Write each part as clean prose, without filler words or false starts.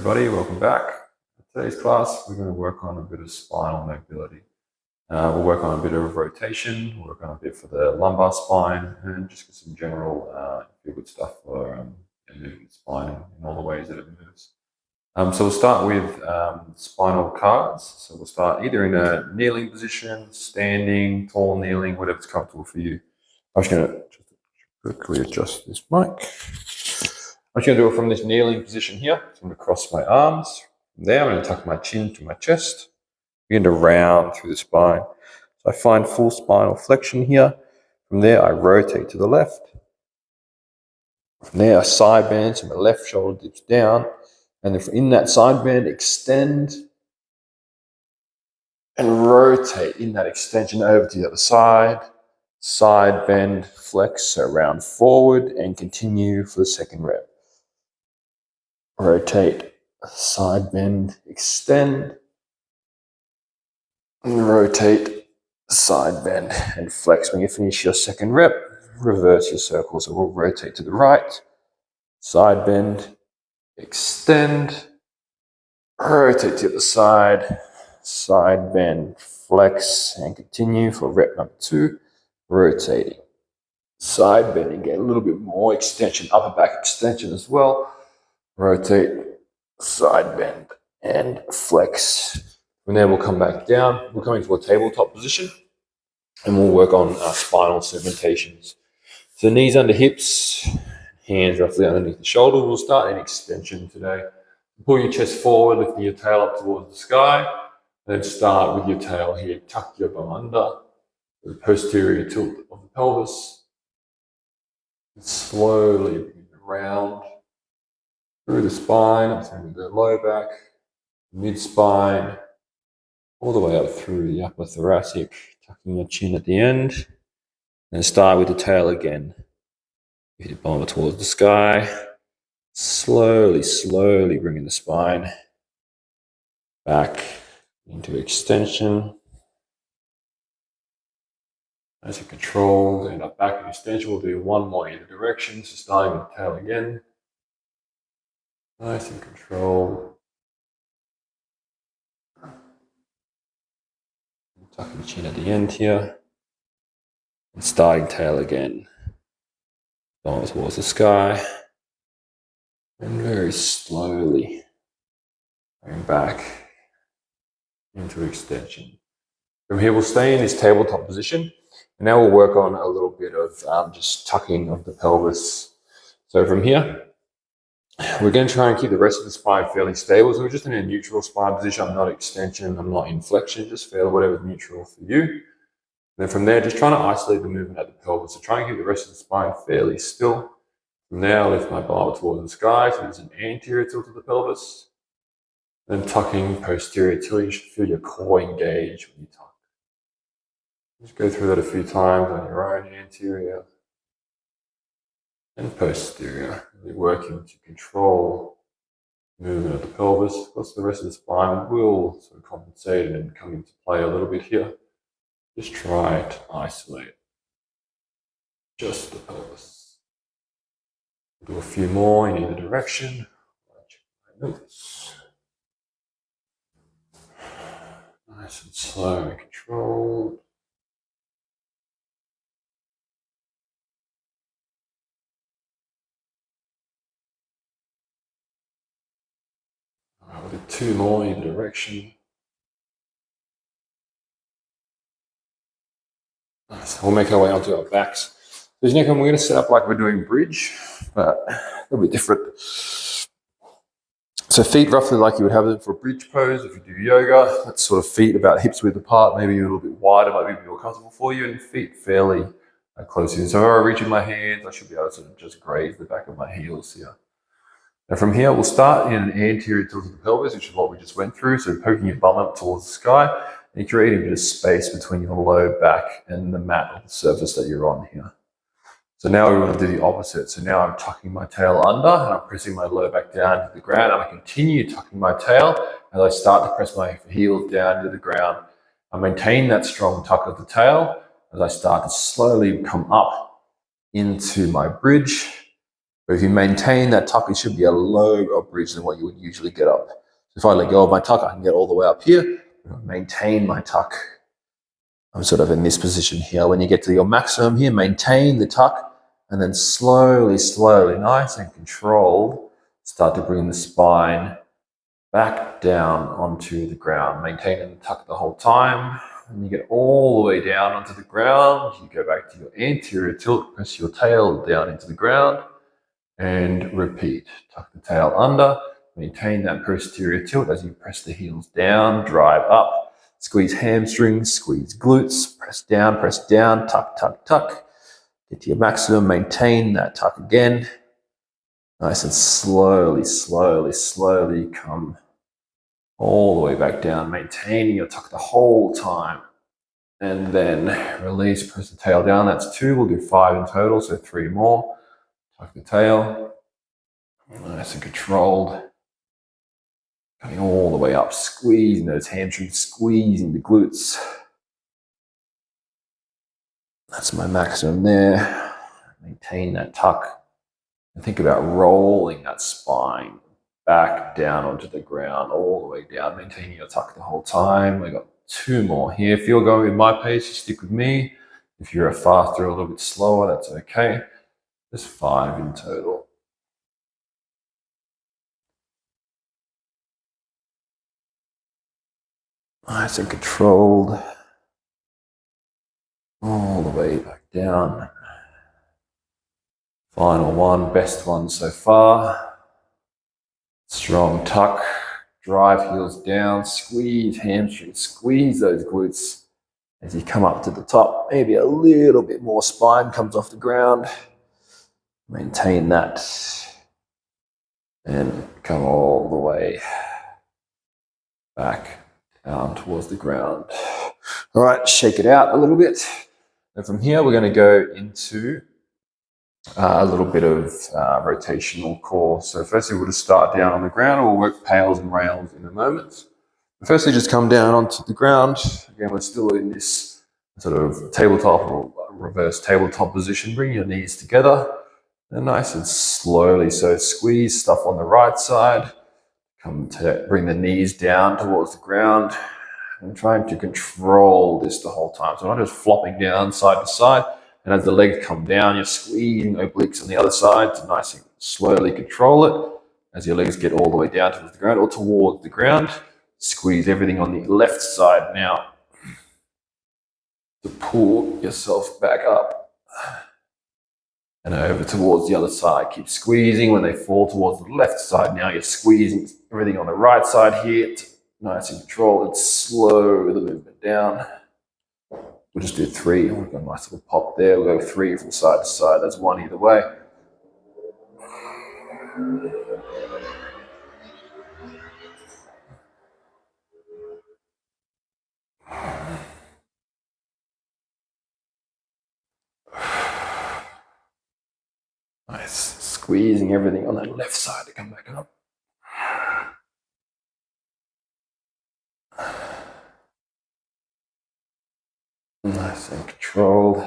everybody, welcome back. In today's class, we're going to work on a bit of spinal mobility. We'll work on a bit of rotation, we'll work on a bit for the lumbar spine, and just get some general feel-good stuff for moving the spine in all the ways that it moves. So we'll start with spinal cards. So we'll start either in a kneeling position, standing, tall kneeling, whatever's comfortable for you. I'm just going to quickly adjust this mic. I'm just going to do it from this kneeling position here. So I'm going to cross my arms. From there, I'm going to tuck my chin to my chest. Begin to round through the spine. So I find full spinal flexion here. From there, I rotate to the left. From there, I side bend, so my left shoulder dips down. And then in that side bend, extend and rotate in that extension over to the other side. Side bend, flex, so round forward and continue for the second rep. Rotate, side bend, extend, and rotate, side bend, and flex. When you finish your second rep, reverse your circle. So we'll rotate to the right, side bend, extend, rotate to the side, side bend, flex, and continue for rep number 2, rotating. Side bending, get a little bit more extension, upper back extension as well. Rotate, side bend, and flex. From there, we'll come back down. We'll come into a tabletop position, and we'll work on spinal segmentations. So knees under hips, hands roughly underneath the shoulder. We'll start in extension today. Pull your chest forward, lifting your tail up towards the sky. And then start with your tail here. Tuck your bum under, the posterior tilt of the pelvis. And slowly bring it around through the spine, up through the low back, mid-spine, all the way up through the upper thoracic, tucking your chin at the end. And start with the tail again. Hit your bum towards the sky. Slowly bringing the spine back into extension. Nice and controlled, end up back in extension. We'll do one more in either direction. So starting with the tail again. Nice and controlled. Tucking the chin at the end here. And starting tail again. Bum towards the sky. And very slowly going back into extension. From here, we'll stay in this tabletop position. And now we'll work on a little bit of just tucking of the pelvis. So from here, we're going to try and keep the rest of the spine fairly stable. So we're just in a neutral spine position. I'm not extension, I'm not in flexion, just feel whatever's neutral for you. And then from there, just trying to isolate the movement at the pelvis. So try and keep the rest of the spine fairly still. From there, I'll lift my bum towards the sky. So there's an anterior tilt of the pelvis. Then tucking, posterior tilt. You should feel your core engage when you tuck. Just go through that a few times on your own, anterior and posterior. Really working to control movement of the pelvis. Of course, the rest of the spine will sort of compensate and come into play a little bit here. Just try to isolate just the pelvis. Do a few more in either direction. Check my notes. Nice and slow and controlled. We'll do 2 more in either direction. Nice. We'll make our way onto our backs. This next one we're going to set up like we're doing bridge, but a little bit different. So feet roughly like you would have them for a bridge pose if you do yoga. That's sort of feet about hips width apart, maybe a little bit wider, might be more comfortable for you, and feet fairly close in. So if I reach in my hands, I should be able to sort of just graze the back of my heels here. Now from here, we'll start in an anterior tilt of the pelvis, which is what we just went through. So poking your bum up towards the sky and creating a bit of space between your low back and the mat or the surface that you're on here. So now we want to do the opposite. So now I'm tucking my tail under and I'm pressing my low back down to the ground. And I continue tucking my tail as I start to press my heels down to the ground. I maintain that strong tuck of the tail as I start to slowly come up into my bridge. But if you maintain that tuck, it should be a lower bridge than what you would usually get up. So if I let go of my tuck, I can get all the way up here. Maintain my tuck. I'm sort of in this position here. When you get to your maximum here, maintain the tuck, and then slowly, slowly, nice and controlled, start to bring the spine back down onto the ground, maintaining the tuck the whole time. When you get all the way down onto the ground, you go back to your anterior tilt, press your tail down into the ground, and repeat. Tuck the tail under, maintain that posterior tilt as you press the heels down, drive up, squeeze hamstrings, squeeze glutes, press down, tuck, tuck, tuck. Get to your maximum, maintain that tuck again. Nice and slowly, slowly, slowly come all the way back down, maintaining your tuck the whole time. And then release, press the tail down. That's 2. We'll do 5 in total, so 3 more. Tuck the tail. Nice and controlled. Coming all the way up, squeezing those hamstrings, squeezing the glutes. That's my maximum there. Maintain that tuck. And think about rolling that spine back down onto the ground, all the way down, maintaining your tuck the whole time. We got 2 more here. If you're going with my pace, you stick with me. If you're a faster, a little bit slower, that's okay. Just 5 in total. Nice and controlled. All the way back down. Final one, best one so far. Strong tuck, drive heels down, squeeze hamstrings, squeeze those glutes as you come up to the top. Maybe a little bit more spine comes off the ground. Maintain that and come all the way back down towards the ground. All right, shake it out a little bit. And from here, we're going to go into a little bit of rotational core. So firstly, we'll just start down on the ground, and we'll work PAILS and RAILS in a moment. But firstly, just come down onto the ground. Again, we're still in this sort of tabletop or reverse tabletop position. Bring your knees together, and nice and slowly. So squeeze stuff on the right side. Come to bring the knees down towards the ground. And trying to control this the whole time. So not just flopping down side to side. And as the legs come down, you're squeezing obliques on the other side to nice and slowly control it. As your legs get all the way down towards the ground or towards the ground, squeeze everything on the left side now to pull yourself back up. And over towards the other side. Keep squeezing. When they fall towards the left side now, you're squeezing everything on the right side here to nice and controlled and slow the movement down. We'll just do 3. We've got a nice little pop there. We'll go 3 from side to side. That's 1 either way. Nice. Squeezing everything on that left side to come back up. Nice and controlled.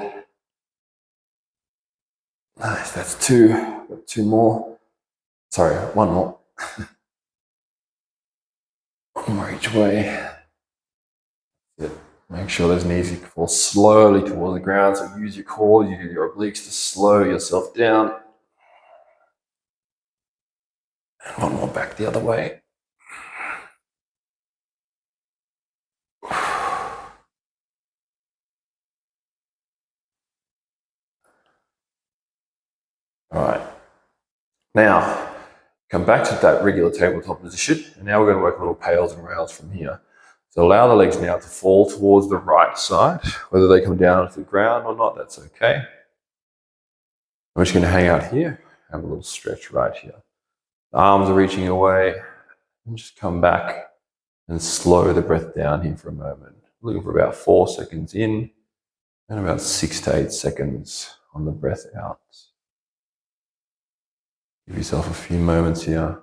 Nice, that's 2. Got 2 more. Sorry, 1 more. 1 more each way. That's it. Make sure those knees fall slowly towards the ground. So use your core, use your obliques to slow yourself down. And 1 more back the other way. All right. Now, come back to that regular tabletop position, and now we're going to work a little PAILS and RAILS from here. So allow the legs now to fall towards the right side, whether they come down to the ground or not, that's okay. I'm just going to hang out here, have a little stretch right here. The arms are reaching away, and just come back and slow the breath down here for a moment. Looking for about 4 seconds in, and about 6 to 8 seconds on the breath out. Give yourself a few moments here.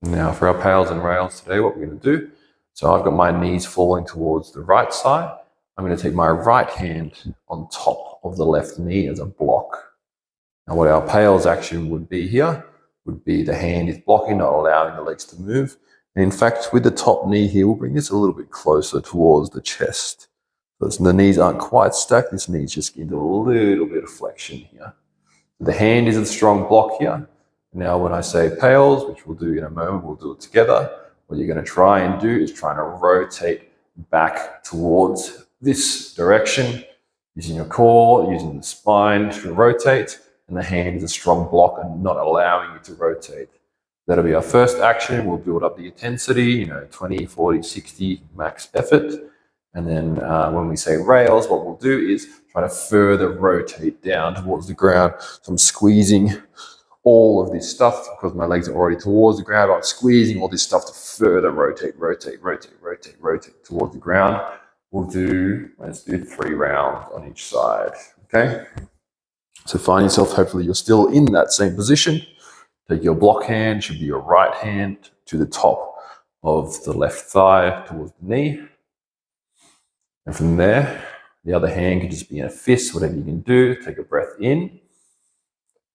Now for our PAILS and RAILS today, what we're going to do, so I've got my knees falling towards the right side. I'm going to take my right hand on top of the left knee as a block. Now what our PAILS action would be here would be the hand is blocking, not allowing the legs to move. And in fact, with the top knee here, we'll bring this a little bit closer towards the chest. So the knees aren't quite stacked, this knee's just into a little bit of flexion here. The hand is a strong block here. Now when I say PAILS, which we'll do in a moment, we'll do it together, what you're going to try and do is trying to rotate back towards this direction, using your core, using the spine to rotate, and the hand is a strong block and not allowing you to rotate. That'll be our first action. We'll build up the intensity, 20, 40, 60 max effort. And then when we say rails, what we'll do is try to further rotate down towards the ground. So I'm squeezing all of this stuff because my legs are already towards the ground. I'm squeezing all this stuff to further rotate towards the ground. Let's do 3 rounds on each side, okay? So find yourself, hopefully you're still in that same position. Take your block hand, should be your right hand, to the top of the left thigh towards the knee. And from there, the other hand can just be in a fist, whatever you can do. Take a breath in,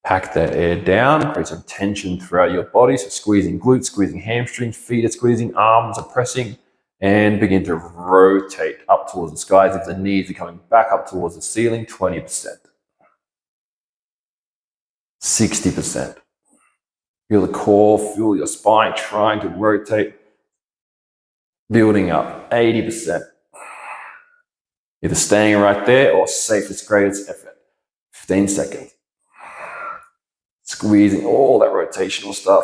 pack that air down, create some tension throughout your body. So squeezing glutes, squeezing hamstrings, feet are squeezing, arms are pressing, and begin to rotate up towards the skies. If the knees are coming back up towards the ceiling, 20%. 60%. Feel the core, feel your spine trying to rotate, building up, 80%. Either staying right there or safest, greatest effort. 15 seconds. Squeezing all that rotational stuff.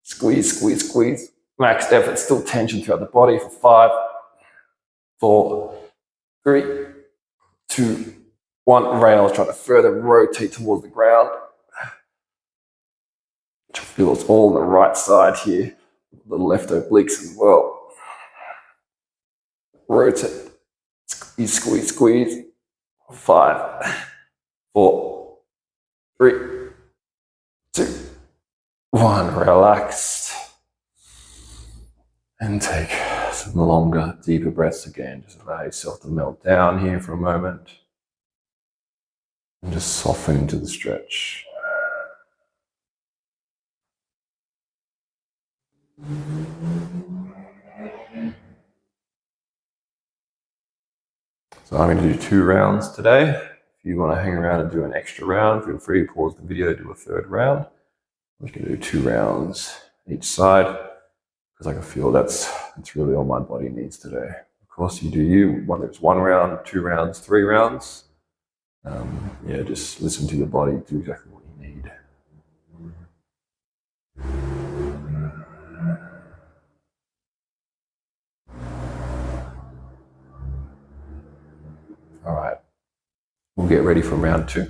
Squeeze, squeeze, squeeze. Max effort, still tension throughout the body for 5, 4, 3, 2, 1. Rails, trying to further rotate towards the ground. Feels all on the right side here, the left obliques as well. Rotate. Squeeze, squeeze, squeeze. 5, 4, 3, 2, 1. Relax. And take some longer, deeper breaths again. Just allow yourself to melt down here for a moment. And just soften into the stretch. So I'm going to do 2 rounds today. If you want to hang around and do an extra round, feel free to pause the video, do a 3rd round. We can do 2 rounds each side because I can feel that's really all my body needs today. Of course, you do you, whether it's 1 round, 2 rounds, 3 rounds. Just listen to your body, do exactly what you need. All right, we'll get ready for round 2.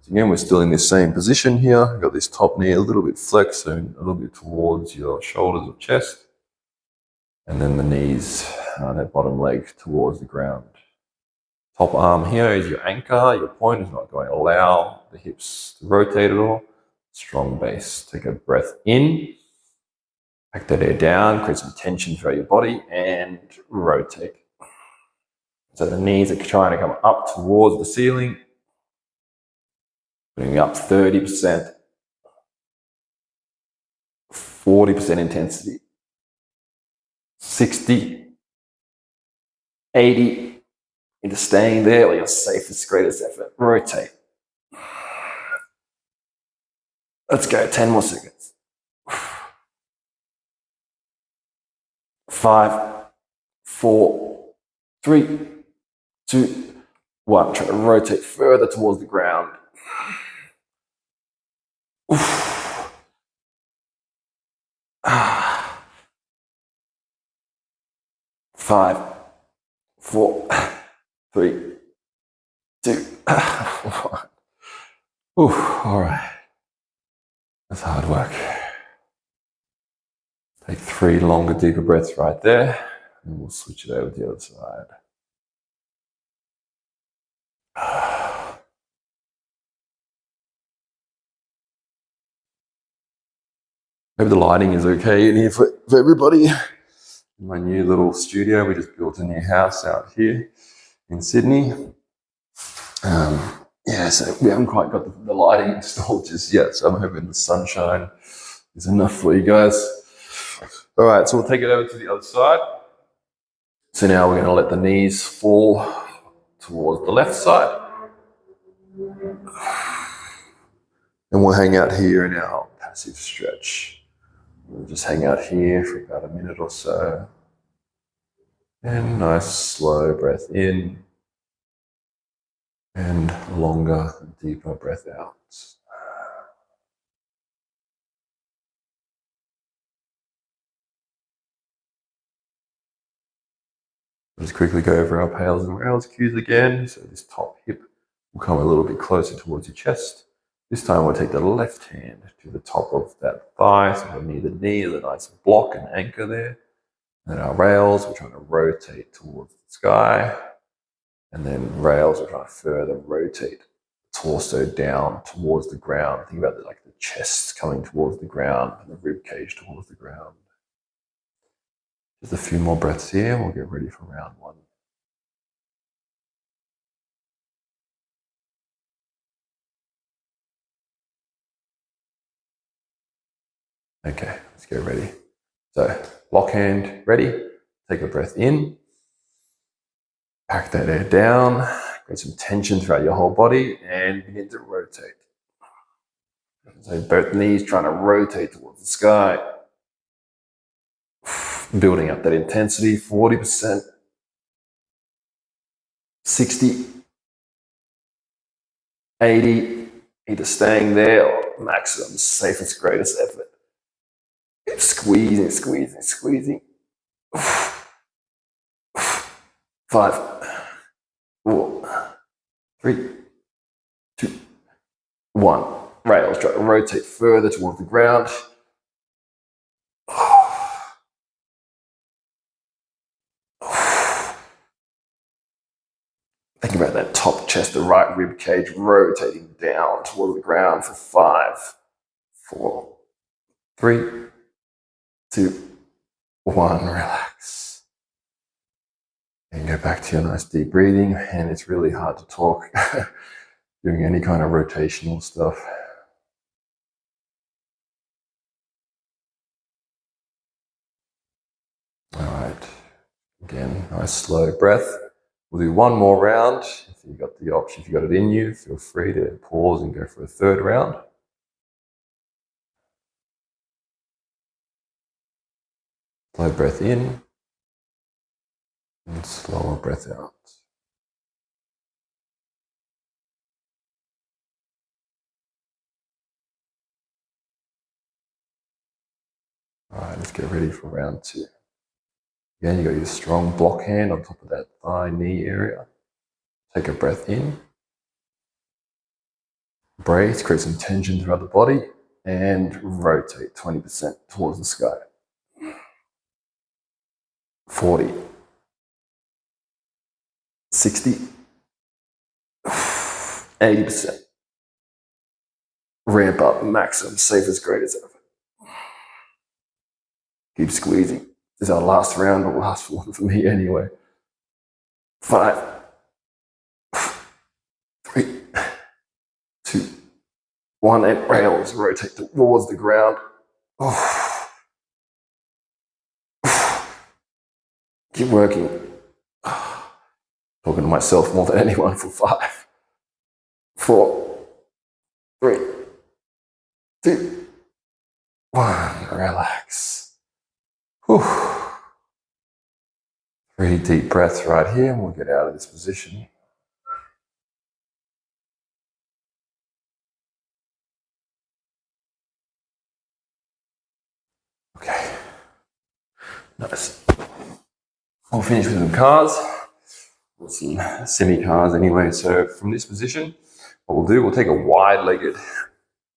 So again, we're still in this same position here. I've got this top knee a little bit flexed, so a little bit towards your shoulders or chest. And then the knees, that bottom leg towards the ground. Top arm here is your anchor. Your point is not going to allow the hips to rotate at all. Strong base. Take a breath in. Pack that air down. Create some tension throughout your body and rotate. So the knees are trying to come up towards the ceiling. Bringing up 30%. 40% intensity. 60. 80. Into staying there or your safest, greatest effort. Rotate. Let's go, 10 more seconds. 5, 4, 3, 2, 1. Try to rotate further towards the ground. 5, 4, 3, 2, 1. All right. That's hard work. Take 3 longer, deeper breaths right there, and we'll switch it over to the other side. Hope the lighting is okay in here for everybody. in my new little studio. We just built a new house out here in Sydney. Yeah, so we haven't quite got the lighting installed just yet, so I'm hoping the sunshine is enough for you guys. All right, so we'll take it over to the other side. So now we're going to let the knees fall towards the left side. And we'll hang out here in our passive stretch. We'll just hang out here for about a minute or so. And nice slow breath in. And longer and deeper breath out. Let's quickly go over our PAILS and RAILS cues again. So this top hip will come a little bit closer towards your chest. This time we'll take the left hand to the top of that thigh, so near the knee, a nice block and anchor there. And our RAILS, we're trying to rotate towards the sky. And then RAILS, we're trying to further rotate the torso down towards the ground. Think about like the chest coming towards the ground and the rib cage towards the ground. Just a few more breaths here and we'll get ready for round one. Okay, let's get ready. So, lock hand, ready. Take a breath in. Pack that air down. Create some tension throughout your whole body and begin to rotate. So both knees trying to rotate towards the sky. Building up that intensity, 40%, 60, 80, either staying there or maximum, safest, greatest effort. Keep squeezing, squeezing, squeezing. 5, 4, 3, 2, 1. RAILS, try to rotate further towards the ground. Think about that top chest, the right rib cage rotating down toward the ground for 5, 4, 3, 2, 1. Relax. And go back to your nice deep breathing. And it's really hard to talk doing any kind of rotational stuff. All right. Again, nice slow breath. We'll do one more round. If you've got the option, if you've got it in you, feel free to pause and go for a third round. Slow breath in and slower breath out. All right, let's get ready for round 2. Again, you got your strong block hand on top of that thigh, knee area. Take a breath in. Brace, create some tension throughout the body, and rotate 20% towards the sky. 40, 60, 80%. Ramp up, maximum, safest, greatest effort. Keep squeezing. This is our last round, but last one for me anyway. 5, 3, 2, 1, and RAILS, rotate towards the ground. Keep working. Talking to myself more than anyone for 5, 4, 3, 2, 1. Relax. Whew. 3 deep breaths right here, and we'll get out of this position. Okay. Nice. We'll finish with some cars. Or some semi-cars anyway. So from this position, what we'll do, we'll take a wide-legged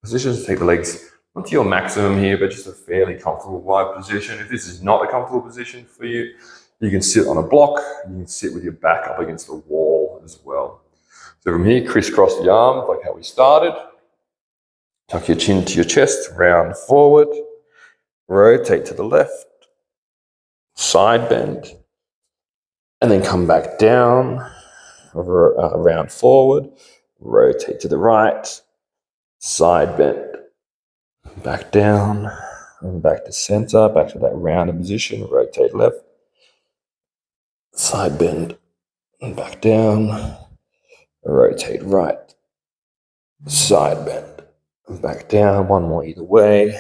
position. So take the legs not to your maximum here, but just a fairly comfortable wide position. If this is not a comfortable position for you, you can sit on a block. You can sit with your back up against the wall as well. So from here, crisscross the arms like how we started. Tuck your chin to your chest, round forward. Rotate to the left. side bend, and then come back down, round forward, rotate to the right, side bend, back down, and back to center, back to that rounded position, rotate left, side bend, and back down, rotate right, side bend, and back down, one more either way,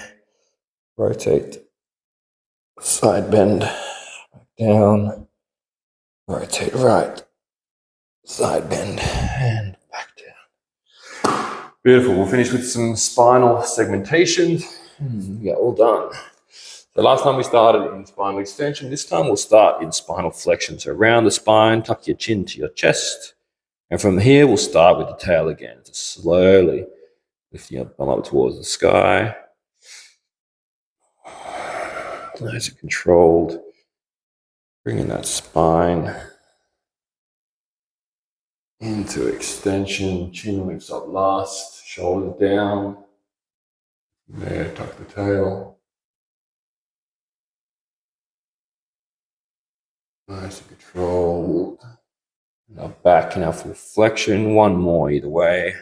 rotate, side bend, back down, rotate right, side bend, and back down. Beautiful. We'll finish with some spinal segmentation. Yeah, all done. So last time we started in spinal extension. This time we'll start in spinal flexion. So around the spine, tuck your chin to your chest. And from here, we'll start with the tail again. So slowly lifting your bum up towards the sky. Nice and controlled. Bringing that spine into extension. Chin lifts up last. Shoulders down. There, tuck the tail. Nice and controlled. Now back in our full flexion. One more either way.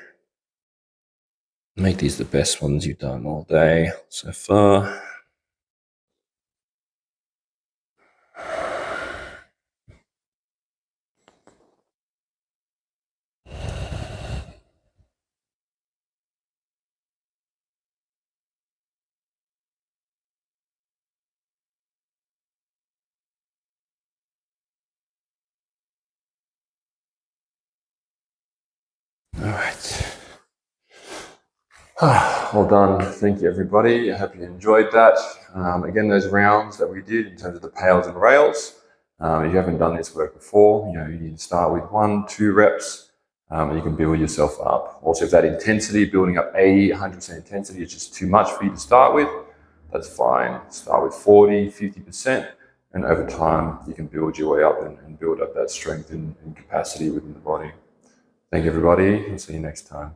Make these the best ones you've done all day so far. All right. Well done. Thank you, everybody. I hope you enjoyed that. Again, those rounds that we did in terms of the PAILS and RAILS. If you haven't done this work before, you need to start with 1-2 reps, and you can build yourself up. Also, if that intensity, building up 80, 100% intensity is just too much for you to start with, that's fine. Start with 40, 50%, and over time, you can build your way up and build up that strength and capacity within the body. Thank you, everybody, and see you next time.